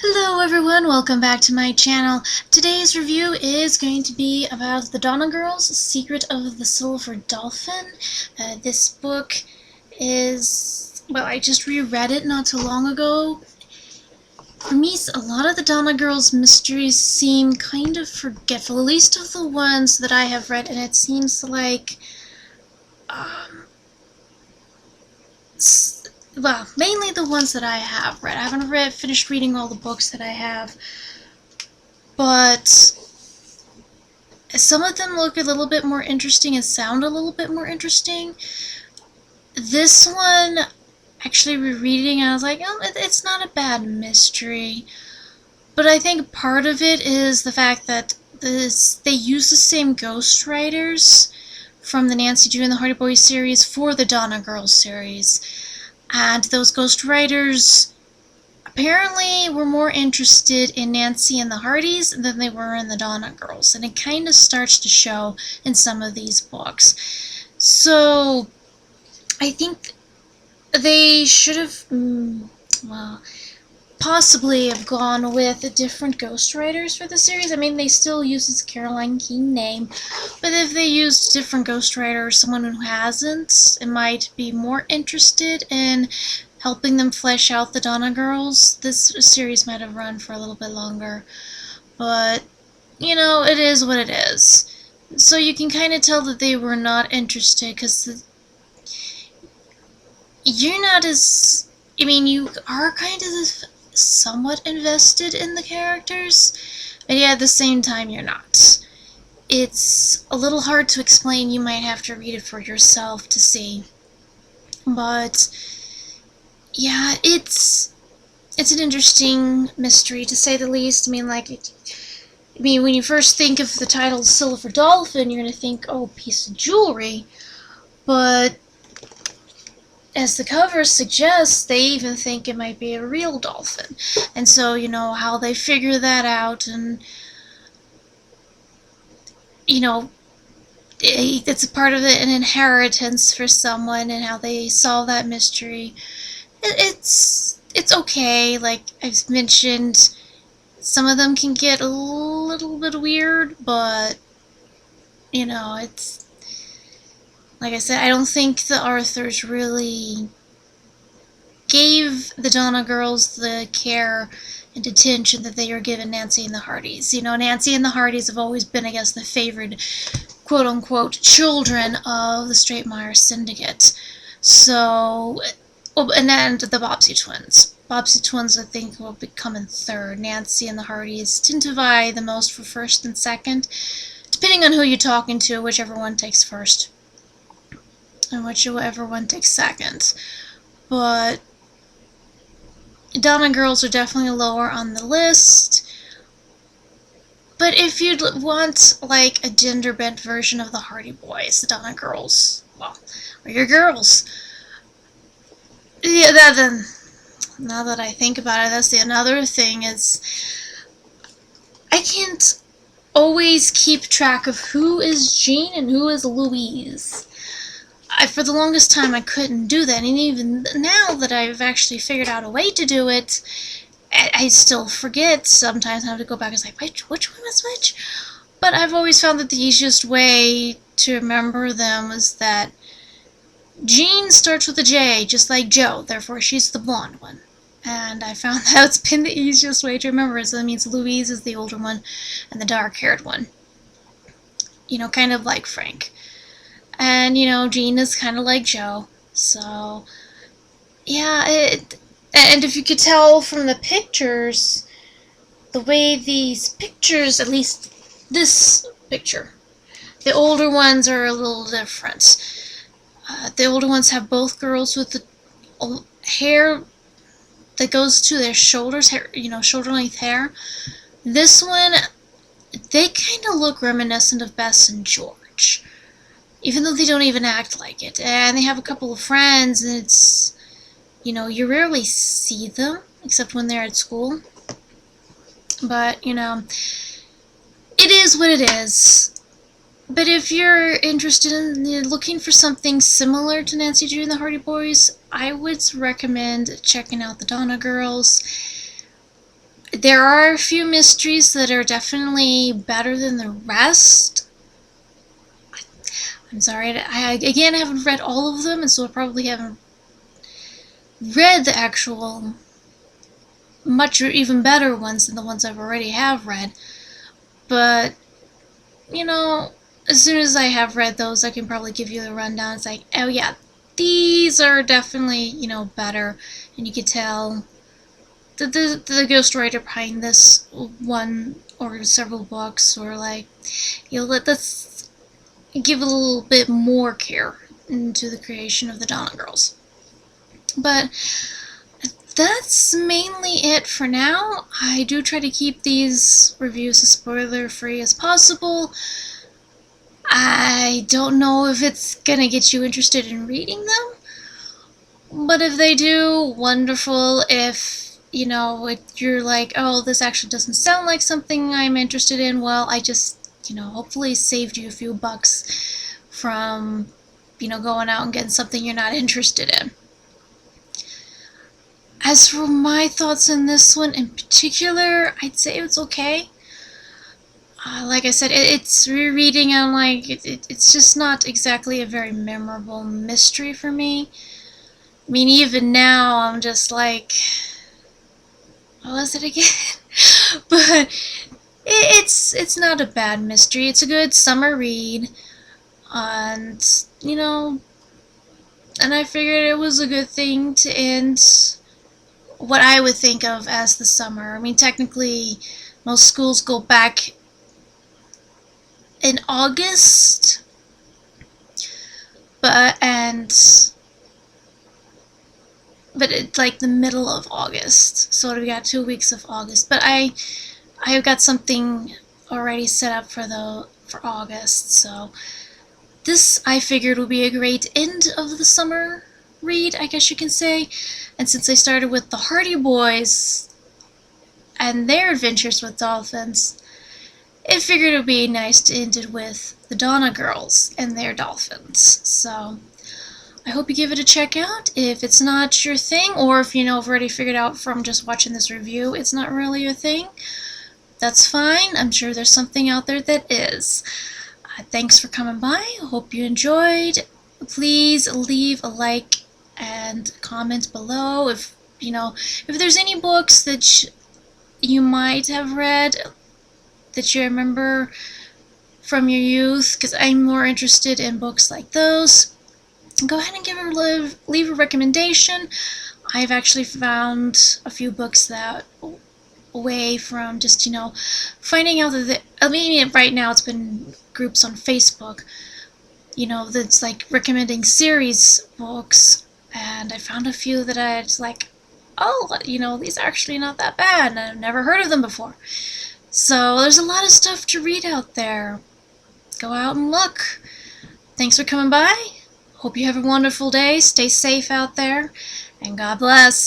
Hello everyone, welcome back to my channel. Today's review is going to be about the Donna Girls, Secret of the Silver Dolphin. This book is, well, I just reread it not too long ago. For me, a lot of the Donna Girls mysteries seem kind of forgetful, at least of the ones that I have read, and it seems like, well, mainly the ones that I have read. I haven't finished reading all the books that I have, but some of them look a little bit more interesting and sound a little bit more interesting. This one, actually rereading, I was like, oh, it's not a bad mystery. But I think part of it is the fact that they use the same ghostwriters from the Nancy Drew and the Hardy Boys series for the Donna Girls series. And those ghostwriters apparently were more interested in Nancy and the Hardys than they were in the Donna Girls. And it kind of starts to show in some of these books. So I think they should have, well, possibly have gone with different ghostwriters for the series. I mean, they still use his Caroline King name, but if they used different ghostwriters, someone who hasn't, it might be more interested in helping them flesh out the Donna Girls. This series might have run for a little bit longer, but, you know, it is what it is. So you can kind of tell that they were not interested, because you're not as, I mean, you are kind of somewhat invested in the characters, but yeah, at the same time you're not. It's a little hard to explain. You might have to read it for yourself to see. But yeah, it's an interesting mystery, to say the least. I mean, when you first think of the title Silver Dolphin, you're gonna think, oh, piece of jewelry, but as the cover suggests, they even think it might be a real dolphin. And so, you know, how they figure that out, and, you know, it's a part of an inheritance for someone, and how they solve that mystery. It's okay. Like I've mentioned, some of them can get a little bit weird, but, you know, it's, like I said, I don't think the authors really gave the Donna Girls the care and attention that they were given Nancy and the Hardys. You know, Nancy and the Hardys have always been, I guess, the favored quote-unquote children of the Straightmeyer Syndicate. So, and the Bobbsey twins. Bobbsey twins, I think, will be coming third. Nancy and the Hardys tend to vie the most for first and second, depending on who you're talking to, whichever one takes first and whichever one takes second. But Donna Girls are definitely lower on the list. But if you'd want, like, a gender-bent version of the Hardy Boys, the Donna Girls, well, are your girls. Yeah, then, now that I think about it, that's another thing, is I can't always keep track of who is Jean and who is Louise. For the longest time, I couldn't do that, and even now that I've actually figured out a way to do it, I still forget. Sometimes I have to go back and say, which one was which? But I've always found that the easiest way to remember them was that Jean starts with a J, just like Jo, therefore she's the blonde one. And I found that's been the easiest way to remember it, so that means Louise is the older one and the dark-haired one. You know, kind of like Frank. And, you know, Jean is kind of like Jo. So, yeah, and if you could tell from the pictures, the way these pictures, at least this picture, the older ones are a little different. The older ones have both girls with the hair that goes to their shoulders, hair, you know, shoulder-length hair. This one, they kind of look reminiscent of Bess and George, even though they don't even act like it. And they have a couple of friends, and it's, you know, you rarely see them, except when they're at school. But, you know, it is what it is. But if you're interested in looking for something similar to Nancy Drew and the Hardy Boys, I would recommend checking out the Donna Girls. There are a few mysteries that are definitely better than the rest. I'm sorry, again, I haven't read all of them, and so I probably haven't read the actual much or even better ones than the ones I've already have read. But, you know, as soon as I have read those, I can probably give you the rundown. It's like, oh yeah, these are definitely, better. And you can tell the ghostwriter behind this one or several books, or like, let's give a little bit more care into the creation of the Dawn Girls. But that's mainly it for now. I do try to keep these reviews as spoiler-free as possible. I don't know if it's gonna get you interested in reading them, but if they do, wonderful. If you're like, oh, this actually doesn't sound like something I'm interested in, well, I just, hopefully saved you a few bucks from, going out and getting something you're not interested in. As for my thoughts on this one in particular, I'd say it's okay. Like I said, it's rereading, and like it's just not exactly a very memorable mystery for me. I mean, even now, I'm just like, what was it again? But it's not a bad mystery. It's a good summer read, and and I figured it was a good thing to end what I would think of as the summer. I mean, technically, most schools go back in August, but it's like the middle of August, so we got 2 weeks of August. But I've got something already set up for August, so this I figured would be a great end of the summer read, I guess you can say. And since I started with the Hardy Boys and their adventures with dolphins, I figured it would be nice to end it with the Donna Girls and their dolphins. So I hope you give it a check out. If it's not your thing, or if have already figured out from just watching this review it's not really your thing, that's fine. I'm sure there's something out there that is. Thanks for coming by. Hope you enjoyed. Please leave a like and comment below if if there's any books that you might have read that you remember from your youth, because I'm more interested in books like those. Go ahead and leave a recommendation. I've actually found a few books that away from just finding out that I mean, right now it's been groups on Facebook that's like recommending series books, and I found a few that I was like, oh, these are actually not that bad, and I've never heard of them before. So there's a lot of stuff to read out there. Go out and look. Thanks for coming by. Hope you have a wonderful day. Stay safe out there, and God bless.